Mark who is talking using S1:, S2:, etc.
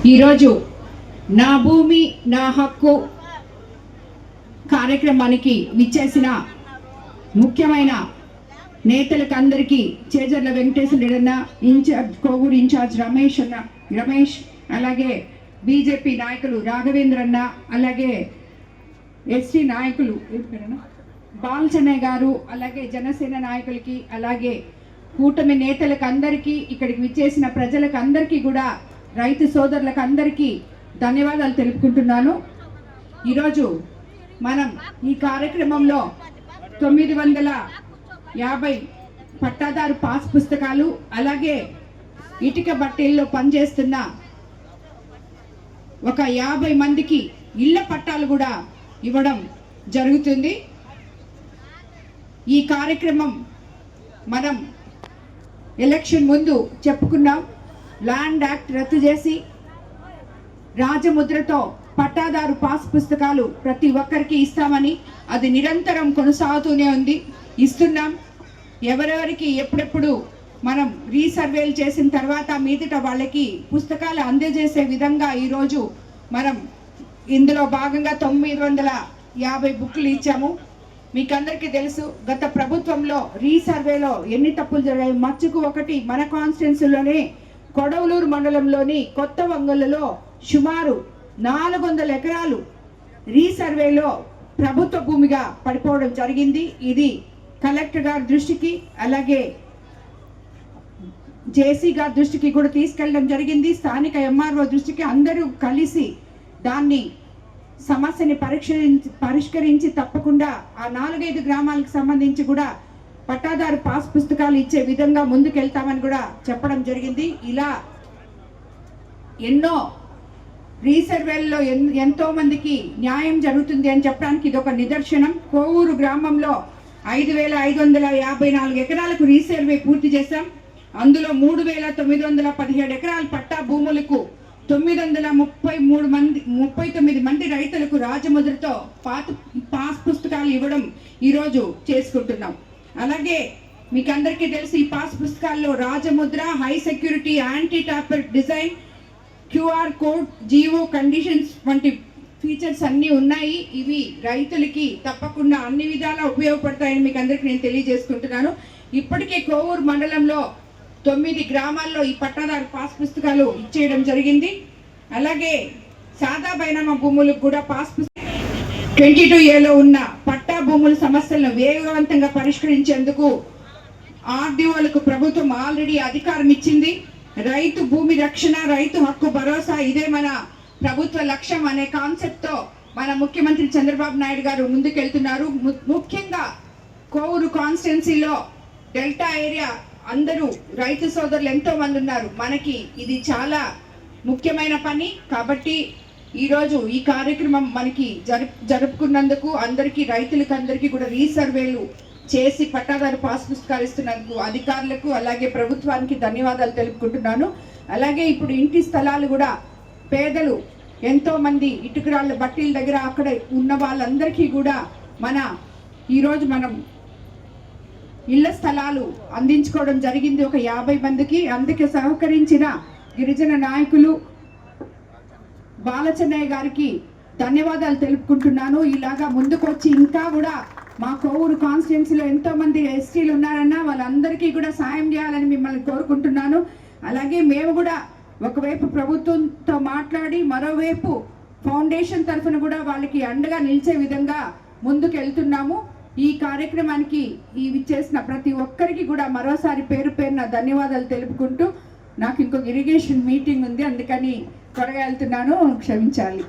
S1: ఈరోజు నా భూమి నా హక్కు కార్యక్రమానికి విచ్చేసిన ముఖ్యమైన నేతలకు అందరికీ చేజర్ల వెంకటేశ్వర రెడ్డి ఇన్ఛార్జ్ కోవూరు ఇన్ఛార్జ్ రమేష్ అలాగే బీజేపీ నాయకులు రాఘవేంద్ర అన్న అలాగే ఎస్టీ నాయకులు బాలచన్నయ్య గారు అలాగే జనసేన నాయకులకి అలాగే కూటమి నేతలకు అందరికీ ఇక్కడికి విచ్చేసిన ప్రజలకు అందరికీ కూడా రైతు సోదరులకు అందరికీ ధన్యవాదాలు తెలుపుకుంటున్నాను. ఈరోజు మనం ఈ కార్యక్రమంలో 950 పట్టాదారు పాస్ పుస్తకాలు అలాగే ఇటుక బట్టీల్లో పనిచేస్తున్న ఒక 50 మందికి ఇళ్ల పట్టాలు కూడా ఇవ్వడం జరుగుతుంది. ఈ కార్యక్రమం మనం ఎలక్షన్ ముందు చెప్పుకున్నాం. ల్యాండ్ యాక్ట్ రద్దు చేసి రాజముద్రతో పట్టాదారు పాస్ పుస్తకాలు ప్రతి ఒక్కరికి ఇస్తామని అది నిరంతరం కొనసాగుతూనే ఉంది. ఇస్తున్నాం. ఎవరెవరికి ఎప్పుడెప్పుడు మనం రీసర్వేలు చేసిన తర్వాత మీదట వాళ్ళకి పుస్తకాలు అందజేసే విధంగా ఈరోజు మనం ఇందులో భాగంగా 950 బుక్లు ఇచ్చాము. మీకు అందరికీ తెలుసు గత ప్రభుత్వంలో రీసర్వేలో ఎన్ని తప్పులు జరిగాయి. మచ్చుకు ఒకటి మన కాన్స్టిట్యున్సీలోనే కొడవలూరు మండలంలోని కొత్త వంగలలో సుమారు 400 ఎకరాలు రీసర్వేలో ప్రభుత్వ భూమిగా పడిపోవడం జరిగింది. ఇది కలెక్టర్ గారి దృష్టికి అలాగే జేసీ గారి దృష్టికి కూడా తీసుకెళ్ళడం జరిగింది. స్థానిక ఎంఆర్ఓ దృష్టికి అందరూ కలిసి దాన్ని సమస్యని పరిష్కరించి తప్పకుండా ఆ 4-5 గ్రామాలకు సంబంధించి కూడా పట్టాదారు పాస్ పుస్తకాలు ఇచ్చే విధంగా ముందుకెళ్తామని కూడా చెప్పడం జరిగింది. ఇలా ఎన్నో రీసర్వేల్లో ఎంతో మందికి న్యాయం జరుగుతుంది అని చెప్పడానికి ఇది ఒక నిదర్శనం. కోవూరు గ్రామంలో 5554 ఎకరాలకు రీసర్వే పూర్తి చేశాం. అందులో 3917 ఎకరాల పట్టా భూములకు 939 మంది రైతులకు రాజముద్రతో పాస్ పుస్తకాలు ఇవ్వడం ఈరోజు చేసుకుంటున్నాం. అలాగే మీకు అందరికీ తెలిసి ఈ పాస్ పుస్తకాల్లో రాజముద్ర, high security, anti tamper design, QR code, geo conditions వంటి ఫీచర్స్ అన్నీ ఉన్నాయి. ఇవి రైతులకి తప్పకుండా అన్ని విధాలా ఉపయోగపడతాయని మీకు అందరికీ నేను తెలియజేసుకుంటున్నాను. ఇప్పటికే కోవూరు మండలంలో 9 గ్రామాల్లో ఈ పట్టాదారు పాస్ పుస్తకాలు ఇచ్చేయడం జరిగింది. అలాగే సాదా బైనామా భూములకు కూడా పాస్ పుస్తకం 22A ఉన్న పట్టా భూముల సమస్యలను వేగవంతంగా పరిష్కరించేందుకు ఆర్డీఓలకు ప్రభుత్వం ఆల్రెడీ అధికారం ఇచ్చింది. రైతు భూమి రక్షణ, రైతు హక్కు భరోసా ఇదే మన ప్రభుత్వ లక్ష్యం అనే కాన్సెప్ట్తో మన ముఖ్యమంత్రి చంద్రబాబు నాయుడు గారు ముందుకెళ్తున్నారు. ముఖ్యంగా కోవూరు కాన్స్టిట్యున్సీలో డెల్టా ఏరియా అందరూ రైతు సోదరులు ఎంతో మంది ఉన్నారు. మనకి ఇది చాలా ముఖ్యమైన పని కాబట్టి ఈరోజు ఈ కార్యక్రమం మనకి జరుపుకున్నందుకు అందరికీ రైతులకు అందరికీ కూడా రీసర్వేలు చేసి పట్టాదారు పాస్ పుస్తకాలు ఇస్తున్నందుకు అధికారులకు అలాగే ప్రభుత్వానికి ధన్యవాదాలు తెలుపుకుంటున్నాను. అలాగే ఇప్పుడు ఇంటి స్థలాలు కూడా పేదలు ఎంతో మంది ఇటుకరాళ్ళ బట్టీల దగ్గర అక్కడ ఉన్న వాళ్ళందరికీ కూడా ఈరోజు మనం ఇళ్ల స్థలాలు అందించుకోవడం జరిగింది ఒక 50 మందికి. అందుకే సహకరించిన గిరిజన నాయకులు బాలచన్నయ్య గారికి ధన్యవాదాలు తెలుపుకుంటున్నాను. ఇలాగా ముందుకొచ్చి ఇంకా కూడా మా కోవూరు కాన్స్టిట్యున్సీలో ఎంతో మంది ఎస్టీలు ఉన్నారన్న వాళ్ళందరికీ కూడా సాయం చేయాలని మిమ్మల్ని కోరుకుంటున్నాను. అలాగే మేము కూడా ఒకవైపు ప్రభుత్వంతో మాట్లాడి మరోవైపు ఫౌండేషన్ తరఫున కూడా వాళ్ళకి అండగా నిలిచే విధంగా ముందుకు వెళ్తున్నాము. ఈ కార్యక్రమానికి విచ్చేసిన ప్రతి ఒక్కరికి కూడా మరోసారి పేరు పేరున ధన్యవాదాలు తెలుపుకుంటూ నాకు ఇంకొక ఇరిగేషన్ మీటింగ్ ఉంది అందుకని త్వరగా వెళ్తున్నాను, క్షమించాలి.